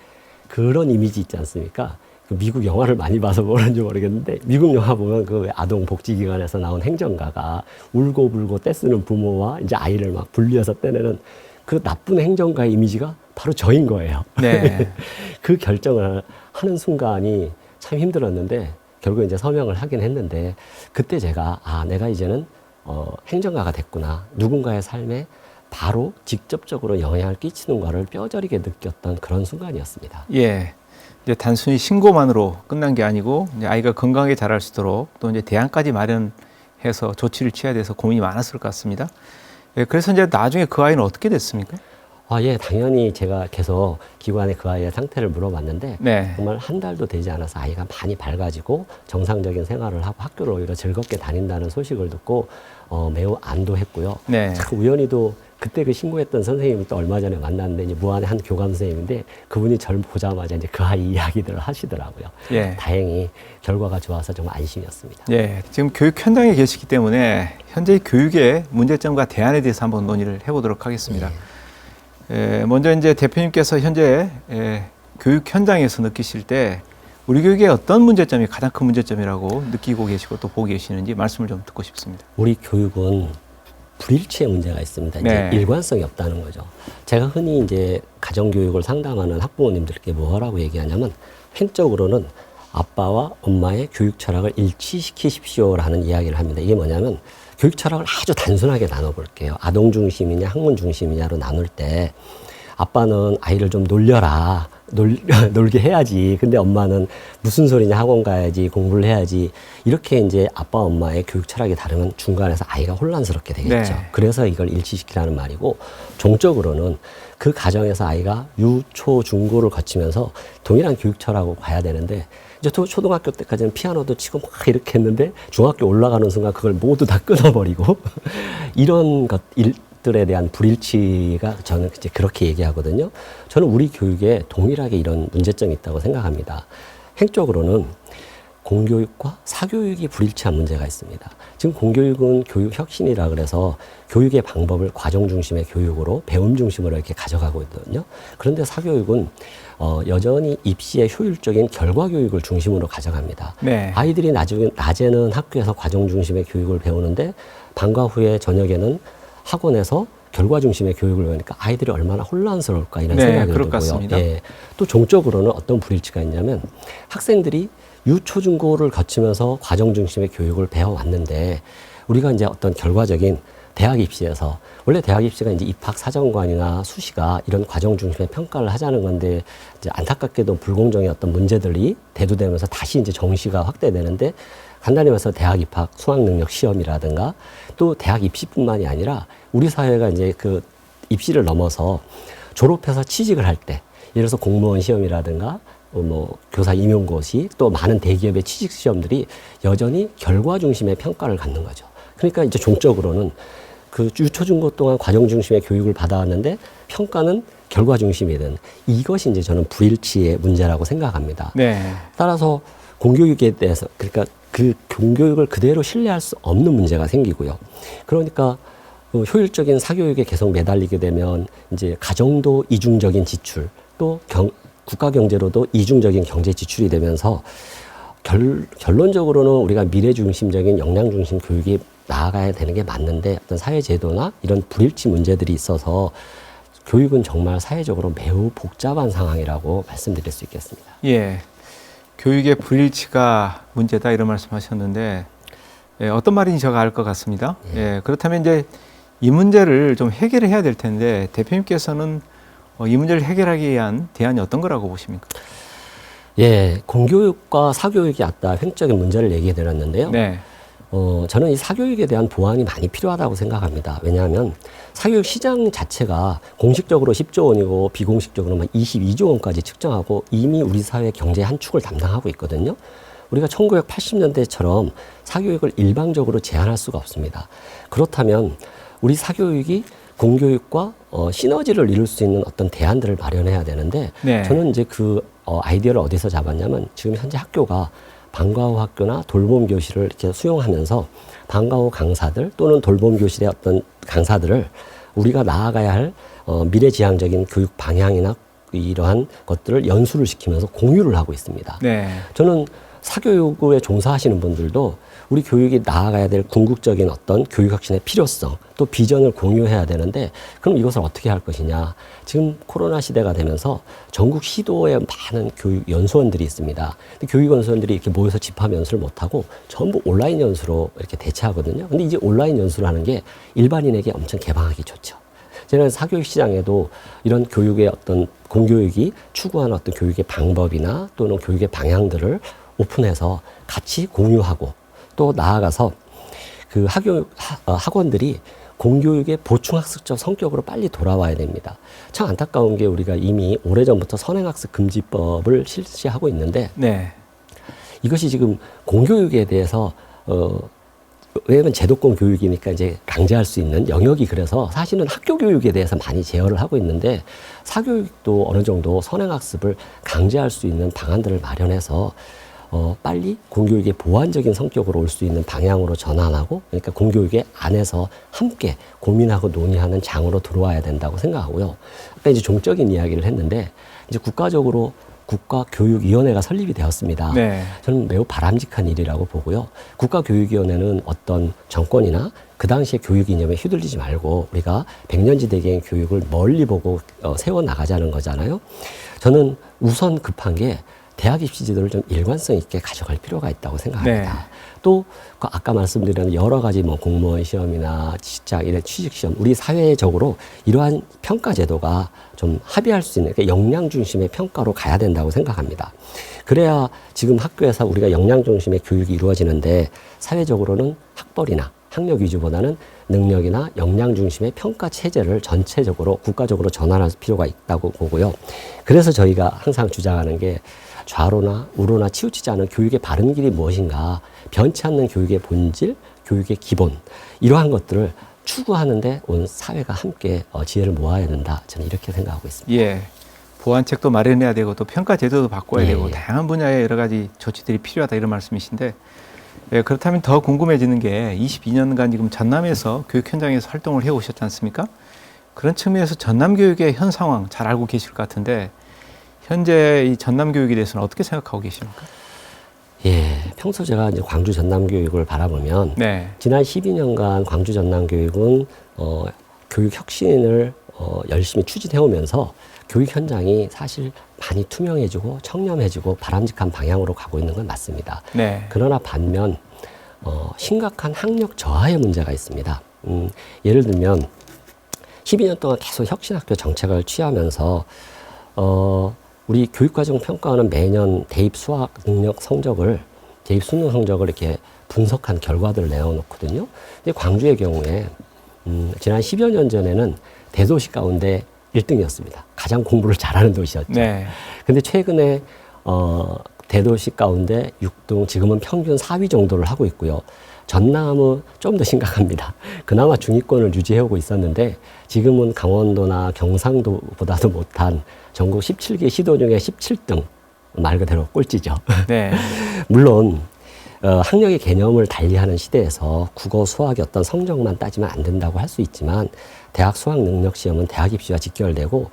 S2: 그런 이미지 있지 않습니까? 그 미국 영화를 많이 봐서 그런지 모르겠는데 미국 영화 보면 그 아동복지기관에서 나온 행정가가 울고불고 떼쓰는 부모와 이제 아이를 막 분리해서 떼내는 그 나쁜 행정가의 이미지가 바로 저인 거예요.
S1: 네.
S2: 그 결정을 하는 순간이 참 힘들었는데 결국 이제 서명을 하긴 했는데 그때 제가 내가 이제는 행정가가 됐구나. 누군가의 삶에 바로 직접적으로 영향을 끼치는 거를 뼈저리게 느꼈던 그런 순간이었습니다.
S1: 예. 이제 단순히 신고만으로 끝난 게 아니고 이제 아이가 건강하게 자랄 수 있도록 또 이제 대안까지 마련해서 조치를 취해야 돼서 고민이 많았을 것 같습니다. 예, 그래서 이제 나중에 그 아이는 어떻게 됐습니까?
S2: 예, 당연히 제가 계속 기관에 그 아이의 상태를 물어봤는데
S1: 네.
S2: 정말 한 달도 되지 않아서 아이가 많이 밝아지고 정상적인 생활을 하고 학교를 오히려 즐겁게 다닌다는 소식을 듣고 매우 안도했고요.
S1: 네.
S2: 참 우연히도 그때 그 신고했던 선생님이 또 얼마 전에 만났는데 이제 무안의 한 교감 선생님인데 그분이 저를 보자마자 이제 그 아이 이야기들을 하시더라고요.
S1: 예.
S2: 다행히 결과가 좋아서 정말 안심이었습니다.
S1: 예. 지금 교육 현장에 계시기 때문에 현재 교육의 문제점과 대안에 대해서 한번 논의를 해보도록 하겠습니다. 먼저 이제 대표님께서 현재 교육 현장에서 느끼실 때 우리 교육의 어떤 문제점이 가장 큰 문제점이라고 느끼고 계시고 또 보고 계시는지 말씀을 좀 듣고 싶습니다.
S2: 우리 교육은 불일치의 문제가 있습니다. 이제
S1: 네.
S2: 일관성이 없다는 거죠. 제가 흔히 이제 가정교육을 상담하는 학부모님들께 뭐라고 얘기하냐면 횡적으로는 아빠와 엄마의 교육 철학을 일치시키십시오라는 이야기를 합니다. 이게 뭐냐면 교육 철학을 아주 단순하게 나눠볼게요. 아동 중심이냐 학문 중심이냐로 나눌 때 아빠는 아이를 좀 놀려라. 놀게 해야지. 근데 엄마는 무슨 소리냐 학원 가야지 공부를 해야지. 이렇게 이제 아빠 엄마의 교육 철학이 다르면 중간에서 아이가 혼란스럽게 되겠죠.
S1: 네.
S2: 그래서 이걸 일치시키라는 말이고 종적으로는 그 가정에서 아이가 유, 초, 중고를 거치면서 동일한 교육 철학으로 가야 되는데 이제 초등학교 때까지는 피아노도 치고 막 이렇게 했는데 중학교 올라가는 순간 그걸 모두 다 끊어버리고 이런 것들에 대한 불일치가 저는 이제 그렇게 얘기하거든요. 저는 우리 교육에 동일하게 이런 문제점이 있다고 생각합니다. 행적으로는 공교육과 사교육이 불일치한 문제가 있습니다. 지금 공교육은 교육 혁신이라 그래서 교육의 방법을 과정 중심의 교육으로 배움 중심으로 이렇게 가져가고 있거든요. 그런데 사교육은 여전히 입시의 효율적인 결과 교육을 중심으로 가져갑니다.
S1: 네.
S2: 아이들이 낮에는 학교에서 과정 중심의 교육을 배우는데 방과 후에 저녁에는 학원에서 결과 중심의 교육을 배우니까 아이들이 얼마나 혼란스러울까 이런
S1: 네,
S2: 생각이
S1: 그럴 것
S2: 들고요.
S1: 같습니다.
S2: 예. 또 종적으로는 어떤 불일치가 있냐면 학생들이 유초중고를 거치면서 과정 중심의 교육을 배워왔는데 우리가 이제 어떤 결과적인 대학 입시에서 원래 대학 입시가 이제 입학 사정관이나 수시가 이런 과정 중심의 평가를 하자는 건데 이제 안타깝게도 불공정의 어떤 문제들이 대두되면서 다시 이제 정시가 확대되는데 간단히 말해서 대학 입학 수학 능력 시험이라든가 또 대학 입시뿐만이 아니라 우리 사회가 이제 그 입시를 넘어서 졸업해서 취직을 할 때 예를 들어서 공무원 시험이라든가 뭐 교사 임용고시 또 많은 대기업의 취직 시험들이 여전히 결과 중심의 평가를 갖는 거죠. 그러니까 이제 종적으로는 그 유초중고 동안 과정 중심의 교육을 받아왔는데 평가는 결과 중심이든 이것이 이제 저는 불일치의 문제라고 생각합니다.
S1: 네.
S2: 따라서 공교육에 대해서 그러니까 그 공교육을 그대로 신뢰할 수 없는 문제가 생기고요. 그러니까 효율적인 사교육에 계속 매달리게 되면 이제 가정도 이중적인 지출 또 국가 경제로도 이중적인 경제 지출이 되면서 결론적으로는 우리가 미래 중심적인 역량 중심 교육이 나아가야 되는 게 맞는데 어떤 사회 제도나 이런 불일치 문제들이 있어서 교육은 정말 사회적으로 매우 복잡한 상황이라고 말씀드릴 수 있겠습니다.
S1: 예. 교육의 불일치가 문제다 이런 말씀하셨는데 어떤 말인지 제가 알 것 같습니다. 예. 그렇다면 이제 이 문제를 좀 해결을 해야 될 텐데 대표님께서는 이 문제를 해결하기 위한 대안이 어떤 거라고 보십니까?
S2: 예, 공교육과 사교육이 아까 횡적인 문제를 얘기해 드렸는데요.
S1: 네.
S2: 저는 이 사교육에 대한 보완이 많이 필요하다고 생각합니다. 왜냐하면 사교육 시장 자체가 공식적으로 10조 원이고 비공식적으로만 22조 원까지 측정하고 이미 우리 사회 경제 한 축을 담당하고 있거든요. 우리가 1980년대처럼 사교육을 일방적으로 제한할 수가 없습니다. 그렇다면 우리 사교육이 공교육과 시너지를 이룰 수 있는 어떤 대안들을 마련해야 되는데
S1: 네.
S2: 저는 이제 그 아이디어를 어디서 잡았냐면 지금 현재 학교가 방과 후 학교나 돌봄 교실을 이렇게 수용하면서 방과 후 강사들 또는 돌봄 교실의 어떤 강사들을 우리가 나아가야 할 미래지향적인 교육 방향이나 이러한 것들을 연수를 시키면서 공유를 하고 있습니다.
S1: 네.
S2: 저는 사교육에 종사하시는 분들도 우리 교육이 나아가야 될 궁극적인 어떤 교육혁신의 필요성 또 비전을 공유해야 되는데 그럼 이것을 어떻게 할 것이냐. 지금 코로나 시대가 되면서 전국 시도에 많은 교육 연수원들이 있습니다. 근데 교육 연수원들이 이렇게 모여서 집합 연수를 못하고 전부 온라인 연수로 이렇게 대체하거든요. 근데 이제 온라인 연수를 하는 게 일반인에게 엄청 개방하기 좋죠. 제가 사교육 시장에도 이런 교육의 어떤 공교육이 추구하는 어떤 교육의 방법이나 또는 교육의 방향들을 오픈해서 같이 공유하고 또 나아가서 그 학원들이 공교육의 보충학습적 성격으로 빨리 돌아와야 됩니다. 참 안타까운 게 우리가 이미 오래전부터 선행학습 금지법을 실시하고 있는데
S1: 네.
S2: 이것이 지금 공교육에 대해서 왜냐면 제도권 교육이니까 이제 강제할 수 있는 영역이 그래서 사실은 학교 교육에 대해서 많이 제어를 하고 있는데 사교육도 어느 정도 선행학습을 강제할 수 있는 방안들을 마련해서 빨리 공교육의 보완적인 성격으로 올 수 있는 방향으로 전환하고 그러니까 공교육의 안에서 함께 고민하고 논의하는 장으로 들어와야 된다고 생각하고요. 아까 이제 종적인 이야기를 했는데 이제 국가적으로 국가교육위원회가 설립이 되었습니다.
S1: 네.
S2: 저는 매우 바람직한 일이라고 보고요. 국가교육위원회는 어떤 정권이나 그 당시의 교육 이념에 휘둘리지 말고 우리가 백년지대계의 교육을 멀리 보고 세워나가자는 거잖아요. 저는 우선 급한 게 대학 입시 제도를 좀 일관성 있게 가져갈 필요가 있다고 생각합니다.
S1: 네.
S2: 또 아까 말씀드린 여러 가지 뭐 공무원 시험이나 직장 이런 취직 시험 우리 사회적으로 이러한 평가 제도가 좀 합의할 수 있는 그러니까 역량 중심의 평가로 가야 된다고 생각합니다. 그래야 지금 학교에서 우리가 역량 중심의 교육이 이루어지는데 사회적으로는 학벌이나 학력 위주보다는 능력이나 역량 중심의 평가 체제를 전체적으로 국가적으로 전환할 필요가 있다고 보고요. 그래서 저희가 항상 주장하는 게 좌로나 우로나 치우치지 않은 교육의 바른 길이 무엇인가, 변치 않는 교육의 본질, 교육의 기본, 이러한 것들을 추구하는데 온 사회가 함께 지혜를 모아야 된다. 저는 이렇게 생각하고 있습니다.
S1: 예. 보완책도 마련해야 되고 또 평가 제도도 바꿔야 되고 다양한 분야의 여러 가지 조치들이 필요하다 이런 말씀이신데 예, 그렇다면 더 궁금해지는 게 22년간 지금 전남에서 교육 현장에서 활동을 해오셨지 않습니까? 그런 측면에서 전남 교육의 현 상황 잘 알고 계실 것 같은데 현재 이 전남 교육에 대해서는 어떻게 생각하고 계십니까?
S2: 예, 평소 제가 이제 광주 전남 교육을 바라보면
S1: 네.
S2: 지난 12년간 광주 전남 교육은 교육 혁신을 열심히 추진해 오면서 교육 현장이 사실 많이 투명해지고 청렴해지고 바람직한 방향으로 가고 있는 건 맞습니다.
S1: 네.
S2: 그러나 반면 심각한 학력 저하의 문제가 있습니다. 예를 들면 12년 동안 계속 혁신학교 정책을 취하면서 우리 교육과정 평가원은 매년 대입 수학 능력 성적을 대입 수능 성적을 이렇게 분석한 결과들을 내어놓거든요. 근데 광주의 경우에 지난 10여 년 전에는 대도시 가운데 1등이었습니다. 가장 공부를 잘하는 도시였죠.
S1: 네.
S2: 근데 최근에 대도시 가운데 6등, 지금은 평균 4위 정도를 하고 있고요. 전남은 좀 더 심각합니다. 그나마 중위권을 유지해오고 있었는데 지금은 강원도나 경상도보다도 못한 전국 17개 시도 중에 17등, 말 그대로 꼴찌죠.
S1: 네.
S2: 물론 학력의 개념을 달리하는 시대에서 국어, 수학의 어떤 성적만 따지면 안 된다고 할 수 있지만 대학 수학 능력 시험은 대학 입시와 직결되고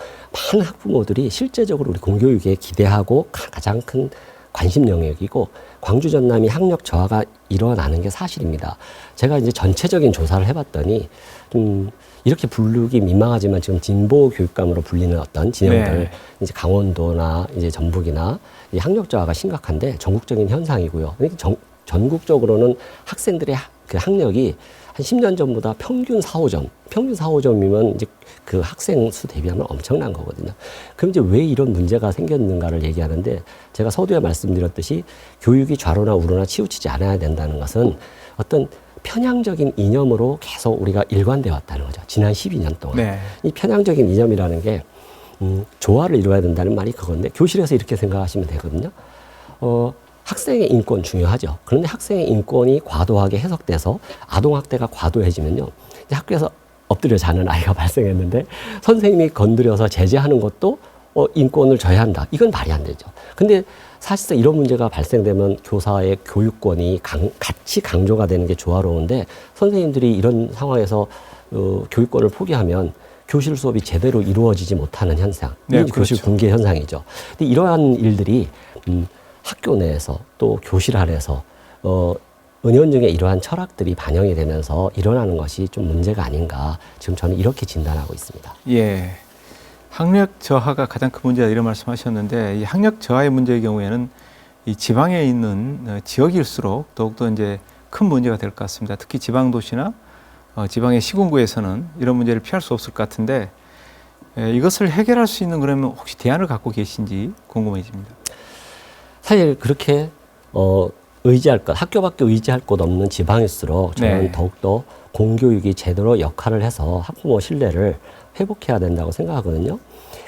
S2: 많은 학부모들이 실제적으로 우리 공교육에 기대하고 가장 큰 관심 영역이고 광주 전남이 학력 저하가 일어나는 게 사실입니다. 제가 이제 전체적인 조사를 해봤더니 이렇게 부르기 민망하지만 지금 진보 교육감으로 불리는 어떤 진영들
S1: 네.
S2: 이제 강원도나 이제 전북이나 이 학력 저하가 심각한데 전국적인 현상이고요. 그러니까 전국적으로는 학생들의 그 학력이 한 10년 전보다 평균 4, 5점, 평균 4, 5점이면 이제 그 학생 수 대비하면 엄청난 거거든요. 그럼 이제 왜 이런 문제가 생겼는가를 얘기하는데 제가 서두에 말씀드렸듯이 교육이 좌로나 우로나 치우치지 않아야 된다는 것은 어떤 편향적인 이념으로 계속 우리가 일관되어 왔다는 거죠. 지난 12년 동안.
S1: 네.
S2: 이 편향적인 이념이라는 게 조화를 이루어야 된다는 말이 그건데 교실에서 이렇게 생각하시면 되거든요. 학생의 인권 중요하죠. 그런데 학생의 인권이 과도하게 해석돼서 아동학대가 과도해지면요. 이제 학교에서 엎드려 자는 아이가 발생했는데 선생님이 건드려서 제재하는 것도 인권을 저해한다. 이건 말이 안 되죠. 근데 사실상 이런 문제가 발생되면 교사의 교육권이 같이 강조가 되는 게 조화로운데 선생님들이 이런 상황에서 교육권을 포기하면 교실 수업이 제대로 이루어지지 못하는 현상,
S1: 네,
S2: 이 교실
S1: 그렇죠.
S2: 붕괴 현상이죠. 근데 이러한 일들이 학교 내에서 또 교실 안에서 은연중에 이러한 철학들이 반영이 되면서 일어나는 것이 좀 문제가 아닌가, 지금 저는 이렇게 진단하고 있습니다.
S1: 예. 학력 저하가 가장 큰 문제다 이런 말씀하셨는데 이 학력 저하의 문제의 경우에는 이 지방에 있는 지역일수록 더욱더 이제 큰 문제가 될 것 같습니다. 특히 지방 도시나 지방의 시군구에서는 이런 문제를 피할 수 없을 것 같은데 이것을 해결할 수 있는 그러면 혹시 대안을 갖고 계신지 궁금해집니다.
S2: 사실 그렇게 의지할 것, 학교밖에 의지할 곳 없는 지방일수록 저는
S1: 네.
S2: 더욱더 공교육이 제대로 역할을 해서 학부모 신뢰를 회복해야 된다고 생각하거든요.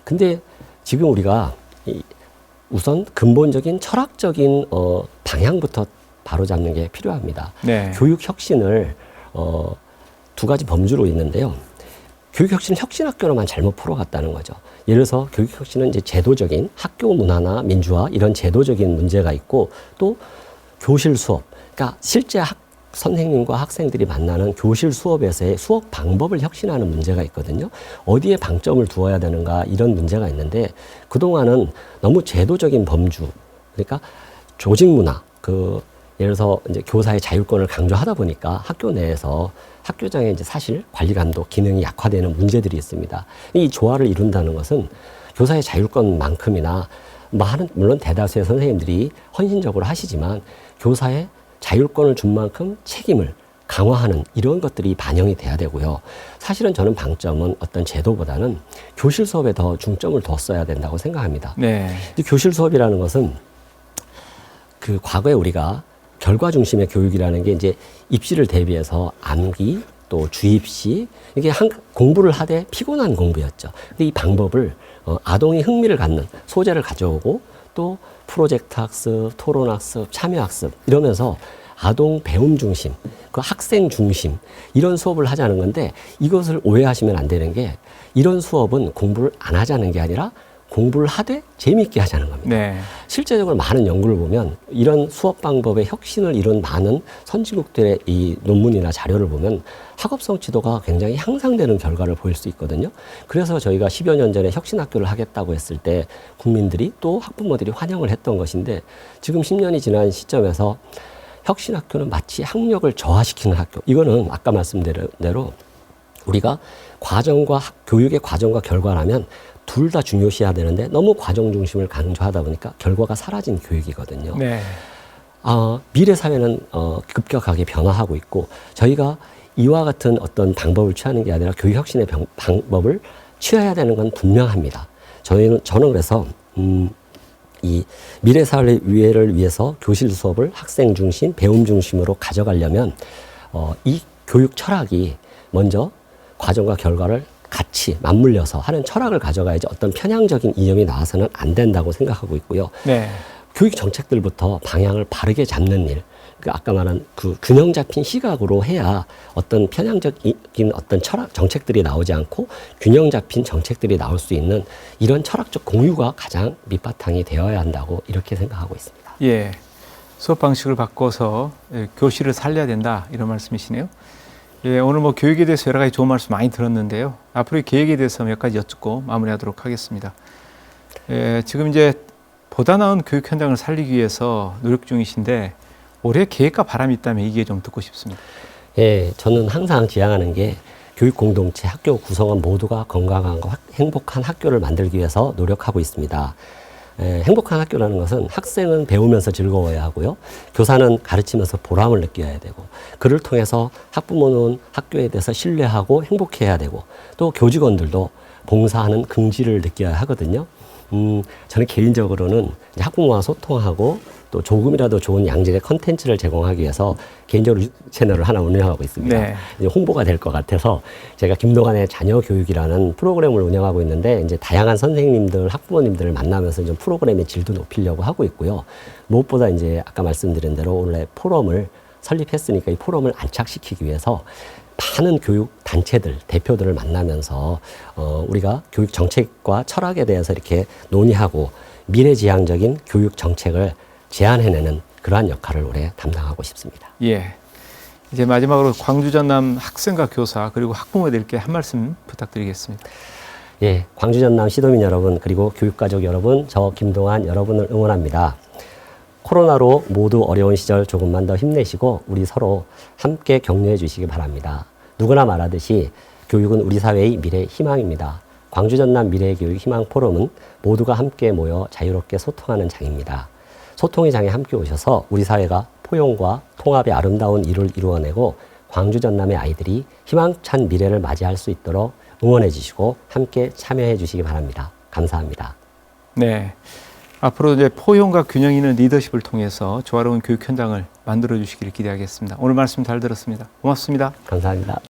S2: 근데 지금 우리가 우선 근본적인 철학적인 방향부터 바로잡는 게 필요합니다.
S1: 네.
S2: 교육 혁신을 두 가지 범주로 있는데요. 교육 혁신을 혁신학교로만 잘못 풀어갔다는 거죠. 예를 들어서 교육 혁신은 이제 제도적인 학교 문화나 민주화 이런 제도적인 문제가 있고 또 교실 수업, 그러니까 실제 선생님과 학생들이 만나는 교실 수업에서의 수업 방법을 혁신하는 문제가 있거든요. 어디에 방점을 두어야 되는가 이런 문제가 있는데 그동안은 너무 제도적인 범주, 그러니까 조직 문화, 예를 들어서 이제 교사의 자율권을 강조하다 보니까 학교 내에서 학교장에 이제 사실 관리 감독 기능이 약화되는 문제들이 있습니다. 이 조화를 이룬다는 것은 교사의 자율권만큼이나 물론 대다수의 선생님들이 헌신적으로 하시지만 교사의 자율권을 준 만큼 책임을 강화하는 이런 것들이 반영이 돼야 되고요. 사실은 저는 방점은 어떤 제도보다는 교실 수업에 더 중점을 뒀어야 된다고 생각합니다.
S1: 네.
S2: 근데 교실 수업이라는 것은 과거에 우리가 결과 중심의 교육이라는 게 이제 입시를 대비해서 암기 또 주입시 이게 공부를 하되 피곤한 공부였죠. 근데 이 방법을 아동이 흥미를 갖는 소재를 가져오고 또 프로젝트 학습, 토론 학습, 참여 학습 이러면서 아동 배움 중심, 학생 중심 이런 수업을 하자는 건데 이것을 오해하시면 안 되는 게 이런 수업은 공부를 안 하자는 게 아니라 공부를 하되 재미있게 하자는 겁니다.
S1: 네.
S2: 실제적으로 많은 연구를 보면 이런 수업 방법의 혁신을 이룬 많은 선진국들의 이 논문이나 자료를 보면 학업 성취도가 굉장히 향상되는 결과를 보일 수 있거든요. 그래서 저희가 10여 년 전에 혁신학교를 하겠다고 했을 때 국민들이 또 학부모들이 환영을 했던 것인데 지금 10년이 지난 시점에서 혁신학교는 마치 학력을 저하시키는 학교. 이거는 아까 말씀드린 대로 우리가 교육의 과정과 결과라면 둘 다 중요시해야 되는데 너무 과정 중심을 강조하다 보니까 결과가 사라진 교육이거든요.
S1: 네.
S2: 미래 사회는 급격하게 변화하고 있고 저희가 이와 같은 어떤 방법을 취하는 게 아니라 교육 혁신의 방법을 취해야 되는 건 분명합니다. 저는 그래서 이 미래 사회를 위해서 교실 수업을 학생 중심, 배움 중심으로 가져가려면 이 교육 철학이 먼저 과정과 결과를 같이 맞물려서 하는 철학을 가져가야지 어떤 편향적인 이념이 나와서는 안 된다고 생각하고 있고요.
S1: 네.
S2: 교육 정책들부터 방향을 바르게 잡는 일, 아까 말한 균형 잡힌 시각으로 해야 어떤 편향적인 어떤 철학 정책들이 나오지 않고 균형 잡힌 정책들이 나올 수 있는 이런 철학적 공유가 가장 밑바탕이 되어야 한다고 이렇게 생각하고 있습니다.
S1: 예. 수업 방식을 바꿔서 교실을 살려야 된다 이런 말씀이시네요. 예, 오늘 교육에 대해서 여러 가지 좋은 말씀 많이 들었는데요. 앞으로의 계획에 대해서 몇 가지 여쭙고 마무리하도록 하겠습니다. 예, 지금 이제 보다 나은 교육 현장을 살리기 위해서 노력 중이신데 올해 계획과 바람이 있다면 이게 좀 듣고 싶습니다.
S2: 예, 저는 항상 지향하는 게 교육 공동체, 학교 구성원 모두가 건강하고 행복한 학교를 만들기 위해서 노력하고 있습니다. 행복한 학교라는 것은 학생은 배우면서 즐거워야 하고요. 교사는 가르치면서 보람을 느껴야 되고 그를 통해서 학부모는 학교에 대해서 신뢰하고 행복해야 되고 또 교직원들도 봉사하는 긍지를 느껴야 하거든요. 저는 개인적으로는 학부모와 소통하고 또 조금이라도 좋은 양질의 컨텐츠를 제공하기 위해서 개인적으로 유튜브 채널을 하나 운영하고 있습니다.
S1: 네.
S2: 이제 홍보가 될 것 같아서 제가 김동완의 자녀 교육이라는 프로그램을 운영하고 있는데 이제 다양한 선생님들, 학부모님들을 만나면서 좀 프로그램의 질도 높이려고 하고 있고요. 무엇보다 이제 아까 말씀드린 대로 원래 포럼을 설립했으니까 이 포럼을 안착시키기 위해서 많은 교육 단체들, 대표들을 만나면서 우리가 교육 정책과 철학에 대해서 이렇게 논의하고 미래지향적인 교육 정책을 제안해내는 그러한 역할을 올해 담당하고 싶습니다.
S1: 예. 이제 마지막으로 광주 전남 학생과 교사 그리고 학부모들께 한 말씀 부탁드리겠습니다.
S2: 예, 광주 전남 시도민 여러분 그리고 교육가족 여러분, 저 김동환 여러분을 응원합니다. 코로나로 모두 어려운 시절 조금만 더 힘내시고 우리 서로 함께 격려해 주시기 바랍니다. 누구나 말하듯이 교육은 우리 사회의 미래 희망입니다. 광주 전남 미래교육 희망 포럼은 모두가 함께 모여 자유롭게 소통하는 장입니다. 소통의 장에 함께 오셔서 우리 사회가 포용과 통합의 아름다운 일을 이루어내고 광주 전남의 아이들이 희망찬 미래를 맞이할 수 있도록 응원해 주시고 함께 참여해 주시기 바랍니다. 감사합니다.
S1: 네. 앞으로 이제 포용과 균형 있는 리더십을 통해서 조화로운 교육 현장을 만들어 주시기를 기대하겠습니다. 오늘 말씀 잘 들었습니다. 고맙습니다.
S2: 감사합니다.